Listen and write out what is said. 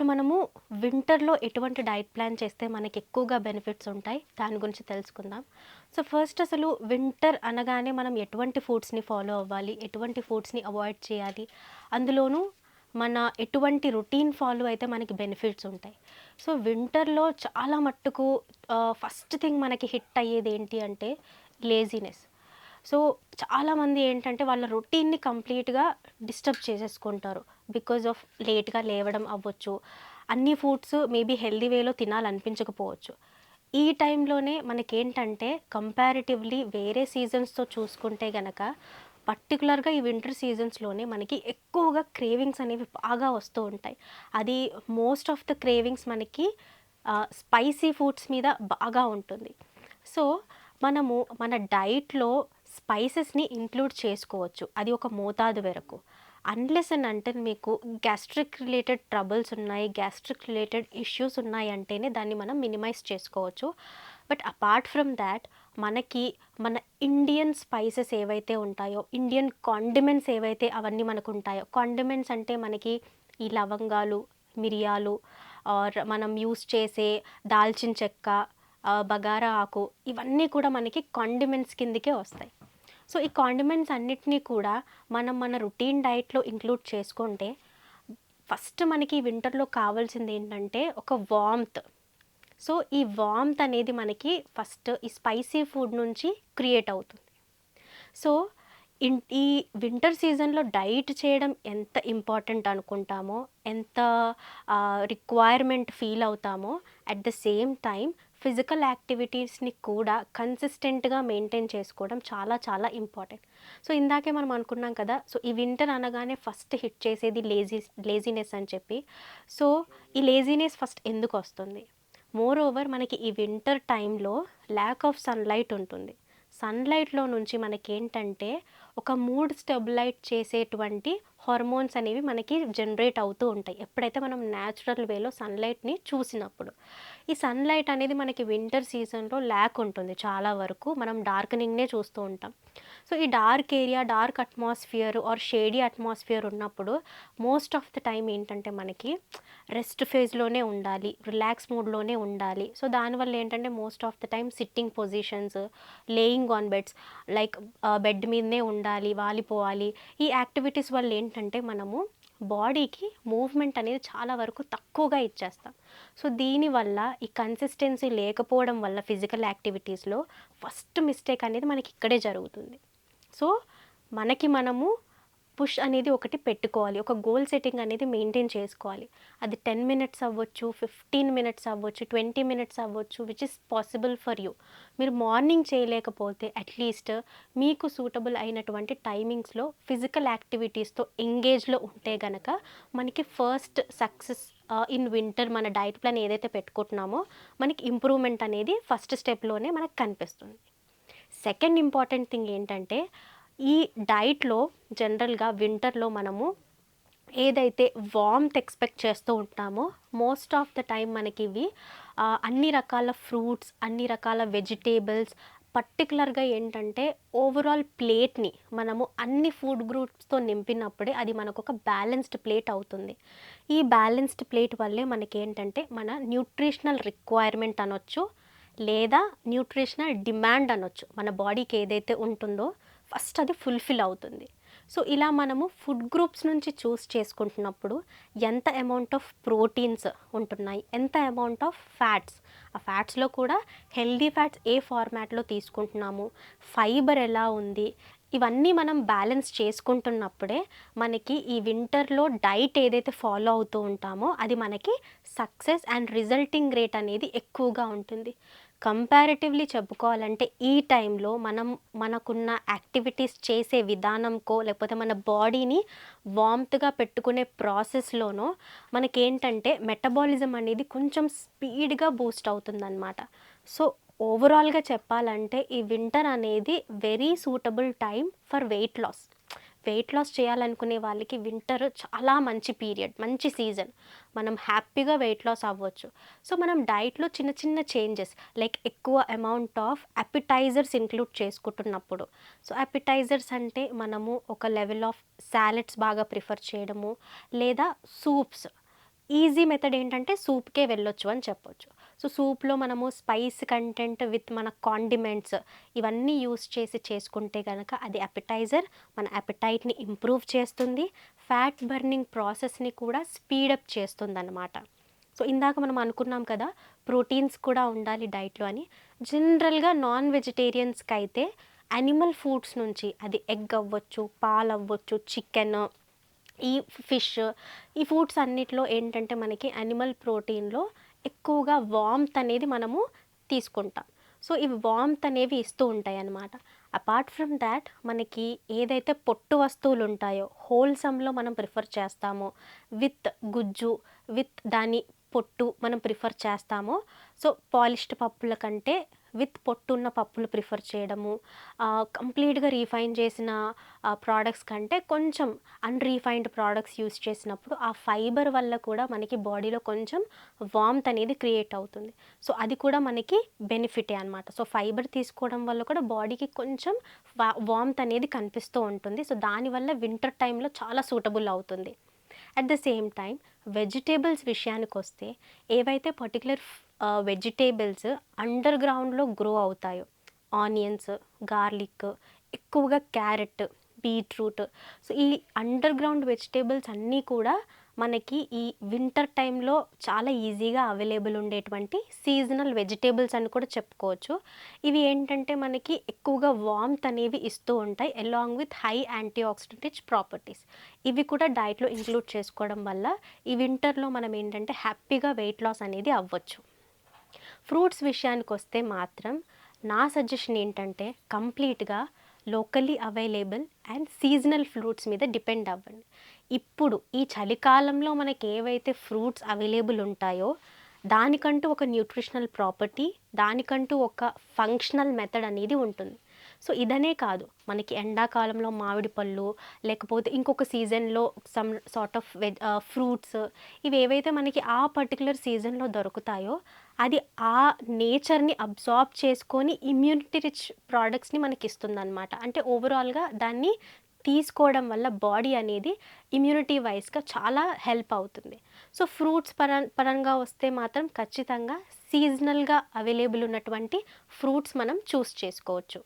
ఇప్పుడు మనము వింటర్‌లో ఎటువంటి డైట్ ప్లాన్ చేస్తే మనకి ఎక్కువగా బెనిఫిట్స్ ఉంటాయి? దాని గురించి తెలుసుకుందాం. సో, ఫస్ట్ అసలు వింటర్ అనగానే మనం ఎటువంటి ఫుడ్స్‌ని ఫాలో అవ్వాలి? ఎటువంటి ఫుడ్స్‌ని అవాయిడ్ చేయాలి? అందులోనూ మన ఎటువంటి రొటీన్ ఫాలో అయితే మనకి బెనిఫిట్స్ ఉంటాయి? సో, వింటర్‌లో చాలా మట్టుకు ఫస్ట్ థింగ్ మనకి హిట్ అయ్యేదేంటి అంటే లేజీనెస్. సో, చాలామంది ఏంటంటే వాళ్ళ రొటీన్‌ని కంప్లీట్‌గా డిస్టర్బ్ చేసేసుకుంటారు. బికాజ్ ఆఫ్ లేట్‌గా లేవడం అవ్వచ్చు. అన్ని ఫుడ్స్ మేబీ హెల్తీ వేలో తినాలనిపించకపోవచ్చు. ఈ టైంలోనే మనకేంటంటే కంపారిటివ్‌లీ వేరే సీజన్స్‌తో చూసుకుంటే గనక పర్టిక్యులర్‌గా ఈ వింటర్ సీజన్స్‌లోనే మనకి ఎక్కువగా క్రేవింగ్స్ అనేవి బాగా వస్తూ ఉంటాయి. అది మోస్ట్ ఆఫ్ ద క్రేవింగ్స్ మనకి స్పైసీ ఫుడ్స్ మీద బాగా ఉంటుంది. సో, మనము మన డైట్‌లో స్పైసెస్‌ని ఇంక్లూడ్ చేసుకోవచ్చు. అది ఒక మోతాదు వరకు. అన్‌లెస్ అండ్ అంటిల్ మీకు గ్యాస్ట్రిక్ రిలేటెడ్ ట్రబుల్స్ ఉన్నాయి, గ్యాస్ట్రిక్ రిలేటెడ్ ఇష్యూస్ ఉన్నాయంటేనే దాన్ని మనం మినిమైజ్ చేసుకోవచ్చు. బట్ అపార్ట్ ఫ్రమ్ థాట్ మనకి మన ఇండియన్ స్పైసెస్ ఏవైతే ఉంటాయో, ఇండియన్ కాండిమెంట్స్ ఏవైతే అవన్నీ మనకుంటాయో, కాండిమెంట్స్ అంటే మనకి ఈ లవంగాలు, మిరియాలు ఆర్ మనం యూజ్ చేసే దాల్చిన చెక్క, బగారా ఆకు ఇవన్నీ కూడా మనకి కాండిమెంట్స్ కిందకే వస్తాయి. సో, ఈ కాండిమెంట్స్ అన్నిటిని కూడా మనం మన రొటీన్ డైట్‌లో ఇంక్లూడ్ చేసుకుంటే, ఫస్ట్ మనకి వింటర్‌లో కావాల్సిందేంటంటే ఒక వార్మ్‌త్. సో, ఈ వార్మ్‌త్ అనేది మనకి ఫస్ట్ ఈ స్పైసీ ఫుడ్ నుంచి క్రియేట్ అవుతుంది. సో, ఈ వింటర్ సీజన్‌లో డైట్ చేయడం ఎంత ఇంపార్టెంట్ అనుకుంటామో, ఎంత రిక్వైర్మెంట్ ఫీల్ అవుతామో, at the same time physical యాక్టివిటీస్‌ని కూడా కన్సిస్టెంట్‌గా మెయింటైన్ చేసుకోవడం చాలా చాలా ఇంపార్టెంట్. సో, ఇందాకే మనం అనుకున్నాం కదా! సో, ఈ వింటర్ అనగానే ఫస్ట్ హిట్ చేసేది లేజీనెస్ అని చెప్పి. సో, ఈ లేజీనెస్ ఫస్ట్ ఎందుకొస్తుంది? మోర్ ఓవర్ మనకి ఈ వింటర్ టైంలో ల్యాక్ ఆఫ్ సన్‌లైట్ ఉంటుంది. సన్‌లైట్‌లో నుంచి మనకేంటంటే ఒక మూడ్ స్టెబిలైజ్ చేసేటువంటి హార్మోన్స్ అనేవి మనకి జనరేట్ అవుతూ ఉంటాయి. ఎప్పుడైతే మనం న్యాచురల్ వేలో సన్‌లైట్‌ని చూసినప్పుడు. ఈ సన్‌లైట్ అనేది మనకి వింటర్ సీజన్‌లో ల్యాక్ ఉంటుంది చాలా వరకు. మనం డార్కెనింగ్‌నే చూస్తూ ఉంటాం. సో, ఈ dark area, dark atmosphere or shady atmosphere ఉన్నప్పుడు మోస్ట్ ఆఫ్ ద టైమ్ ఏంటంటే మనకి రెస్ట్ ఫేజ్‌లోనే ఉండాలి. రిలాక్స్ మోడ్‌లోనే ఉండాలి. సో, దానివల్ల ఏంటంటే most of the time sitting positions, laying on beds like bed మీదనే ఉండాలి, వాలిపోవాలి. ఈ యాక్టివిటీస్ వల్ల ఏంటంటే మనము బాడీకి మూవ్‌మెంట్ అనేది చాలా వరకు తక్కువగా ఇచ్చేస్తాం. సో, దీనివల్ల ఈ కన్సిస్టెన్సీ లేకపోవడం వల్ల ఫిజికల్ యాక్టివిటీస్‌లో ఫస్ట్ మిస్టేక్ అనేది మనకి ఇక్కడే జరుగుతుంది. సో, మనకి మనము పుష్ అనేది ఒకటి పెట్టుకోవాలి. ఒక గోల్ సెట్టింగ్ అనేది మెయింటైన్ చేసుకోవాలి. అది 10 మినిట్స్ అవ్వచ్చు, 15 మినిట్స్ అవ్వచ్చు, 20 మినిట్స్ అవ్వచ్చు which is possible for you. మీరు మార్నింగ్ చేయలేకపోతే అట్‌లీస్ట్ మీకు సూటబుల్ అయినటువంటి టైమింగ్స్‌లో ఫిజికల్ యాక్టివిటీస్‌తో ఎంగేజ్‌లో ఉంటే గనక మనకి ఫస్ట్ సక్సెస్ ఇన్ వింటర్ మన డైట్ ప్లాన్ ఏదైతే పెట్టుకుంటున్నామో మనకి ఇంప్రూవ్‌మెంట్ అనేది ఫస్ట్ స్టెప్‌లోనే మనకు కనిపిస్తుంది. సెకండ్ ఇంపార్టెంట్ థింగ్ ఏంటంటే, ఈ డైట్‌లో జనరల్‌గా వింటర్‌లో మనము ఏదైతే వార్మ్‌త్ ఎక్స్‌పెక్ట్ చేస్తూ ఉంటామో, మోస్ట్ ఆఫ్ ద టైమ్ మనకివి అన్ని రకాల ఫ్రూట్స్, అన్ని రకాల వెజిటబుల్స్, పర్టిక్యులర్‌గా ఏంటంటే, ఓవరాల్ ప్లేట్‌ని మనము అన్ని ఫుడ్ గ్రూప్స్‌తో నింపినప్పుడే అది మనకొక బ్యాలెన్స్డ్ ప్లేట్ అవుతుంది. ఈ బ్యాలెన్స్డ్ ప్లేట్ వల్లే మనకేంటంటే, మన న్యూట్రిషనల్ రిక్వైర్మెంట్ అనొచ్చు, లేదా న్యూట్రిషనల్ డిమాండ్ అనొచ్చు. మన బాడీకి ఏదైతే ఉంటుందో ఫస్ట్ అది ఫుల్‌ఫిల్ అవుతుంది. సో, ఇలా మనము ఫుడ్ గ్రూప్స్ నుంచి చూస్ చేసుకుంటున్నప్పుడు ఎంత అమౌంట్ ఆఫ్ ప్రోటీన్స్ ఉంటున్నాయి, ఎంత అమౌంట్ ఆఫ్ ఫ్యాట్స్, ఆ ఫ్యాట్స్‌లో కూడా హెల్తీ ఫ్యాట్స్ ఏ ఫార్మాట్‌లో తీసుకుంటున్నాము, ఫైబర్ ఎలా ఉంది, ఇవన్నీ మనం బ్యాలెన్స్ చేసుకుంటున్నప్పుడే మనకి ఈ వింటర్‌లో డైట్ ఏదైతే ఫాలో అవుతూ ఉంటామో అది మనకి సక్సెస్ అండ్ రిజల్టింగ్ రేట్ అనేది ఎక్కువగా ఉంటుంది. కంపారిటివ్‌లీ చెప్పుకోవాలంటే ఈ టైంలో మనం మనకున్న యాక్టివిటీస్ చేసే విధానంకో, లేకపోతే మన బాడీని వార్మ్‌త్‌గా పెట్టుకునే ప్రాసెస్‌లోనో మనకేంటంటే మెటబాలిజం అనేది కొంచెం స్పీడ్‌గా బూస్ట్ అవుతుందనమాట. సో, ఓవరాల్‌గా చెప్పాలంటే ఈ వింటర్ అనేది very suitable time for weight loss. Weight loss చేయాలనుకునే వాళ్ళకి వింటర్ చాలా మంచి పీరియడ్, మంచి సీజన్. మనం హ్యాపీగా వెయిట్ లాస్ అవ్వచ్చు. సో, మనం డైట్‌లో చిన్న చిన్న చేంజెస్ లైక్ ఎక్కువ అమౌంట్ ఆఫ్ అపెటైజర్స్ ఇంక్లూడ్ చేసుకుంటున్నప్పుడు. సో, అపెటైజర్స్ అంటే మనము ఒక లెవెల్ ఆఫ్ సాలడ్స్ బాగా ప్రిఫర్ చేయడము, లేదా సూప్స్. ఈజీ మెథడ్ ఏంటంటే సూప్‌కే వెళ్ళొచ్చు అని చెప్పొచ్చు. సో, సూప్‌లో మనము స్పైస్ కంటెంట్ విత్ మన కాండిమెంట్స్ ఇవన్నీ యూజ్ చేసి చేసుకుంటే గనక అది అపెటైజర్. మన అపెటైట్‌ని ఇంప్రూవ్ చేస్తుంది. ఫ్యాట్ బర్నింగ్ ప్రాసెస్‌ని కూడా స్పీడప్ చేస్తుందనమాట. సో, ఇందాక మనం అనుకున్నాం కదా! ప్రోటీన్స్ కూడా ఉండాలి డైట్‌లో అని. జనరల్‌గా నాన్ వెజిటేరియన్స్‌కైతే యానిమల్ ఫుడ్స్ నుంచి అది ఎగ్ అవ్వచ్చు, పాలవ్వచ్చు, చికెను, ఈ ఫిష్, ఈ ఫుడ్స్ అన్నిట్లో ఏంటంటే మనకి యానిమల్ ప్రోటీన్‌లో ఎక్కువగా వార్మ్త్ అనేది మనము తీసుకుంటాం. సో, ఇవి వార్మ్త్ అనేవి ఇస్తూ ఉంటాయన్నమాట. అపార్ట్ ఫ్రమ్ థాట్ మనకి ఏదైతే పొట్టు వస్తువులుంటాయో హోల్‌సమ్‌లో మనం ప్రిఫర్ చేస్తామో, విత్ గుజ్జు, విత్ దాని పొట్టు మనం ప్రిఫర్ చేస్తామో, సో, పాలిష్డ్ పప్పుల కంటే విత్ పొట్టున్న పప్పులు ప్రిఫర్ చేయడము, కంప్లీట్‌గా రీఫైన్ చేసిన ప్రొడక్ట్స్ కంటే కొంచెం అన్‌రీఫైన్డ్ ప్రొడక్ట్స్ యూజ్ చేసినప్పుడు ఆ ఫైబర్ వల్ల కూడా మనకి బాడీలో కొంచెం వార్మ్త్ అనేది క్రియేట్ అవుతుంది. సో, అది కూడా మనకి బెనిఫిటే అనమాట. సో, ఫైబర్ తీసుకోవడం వల్ల కూడా బాడీకి కొంచెం వార్మ్త్ అనేది కనిపిస్తూ ఉంటుంది. సో, దానివల్ల వింటర్ టైంలో చాలా సూటబుల్ అవుతుంది. At the same time vegetables విషయానికొస్తే ఏవైతే పర్టిక్యులర్ వెజిటేబుల్స్ అండర్ గ్రౌండ్‌లో గ్రో అవుతాయో, ఆనియన్స్, గార్లిక్, ఎక్కువగా క్యారెట్, బీట్రూట్. సో, ఈ అండర్ గ్రౌండ్ వెజిటేబుల్స్ అన్నీ కూడా మనకి ఈ వింటర్ టైంలో చాలా ఈజీగా అవైలబుల్ ఉండేటువంటి సీజనల్ వెజిటేబుల్స్ అని కూడా చెప్పుకోవచ్చు. ఇవి ఏంటంటే మనకి ఎక్కువగా వార్మ్త్ అనేవి ఇస్తూ ఉంటాయి along with high anti oxidant rich properties. ఇవి కూడా డైట్‌లో ఇంక్లూడ్ చేసుకోవడం వల్ల ఈ వింటర్‌లో మనం ఏంటంటే హ్యాపీగా వెయిట్ లాస్ అనేది అవ్వచ్చు. ఫ్రూట్స్ విషయానికొస్తే మాత్రం నా సజెషన్ ఏంటంటే కంప్లీట్‌గా locally available and seasonal fruits మీద డిపెండ్ అవ్వండి. ఇప్పుడు ఈ చలికాలంలో మనకి ఏవైతే ఫ్రూట్స్ అవైలబుల్ ఉంటాయో దానికంటూ ఒక న్యూట్రిషనల్ ప్రాపర్టీ, దానికంటూ ఒక ఫంక్షనల్ మెథడ్ అనేది ఉంటుంది. సో, ఇదనే కాదు మనకి ఎండాకాలంలో మామిడి పళ్ళు, లేకపోతే ఇంకొక సీజన్‌లో సమ్ సార్ట్ ఆఫ్ ఫ్రూట్స్, ఇవేవైతే మనకి ఆ పర్టిక్యులర్ సీజన్‌లో దొరుకుతాయో అది ఆ నేచర్‌ని అబ్జార్బ్ చేసుకొని ఇమ్యూనిటీ రిచ్ ప్రొడక్ట్స్‌ని మనకిస్తుందనమాట. అంటే ఓవరాల్‌గా దాన్ని తీసుకోవడం వల్ల బాడీ అనేది ఇమ్యూనిటీ వైస్‌గా చాలా హెల్ప్ అవుతుంది. సో, ఫ్రూట్స్ పరంగా వస్తే మాత్రం ఖచ్చితంగా సీజనల్‌గా అవైలబుల్ ఉన్నటువంటి ఫ్రూట్స్ మనం చూస్ చేసుకోవచ్చు.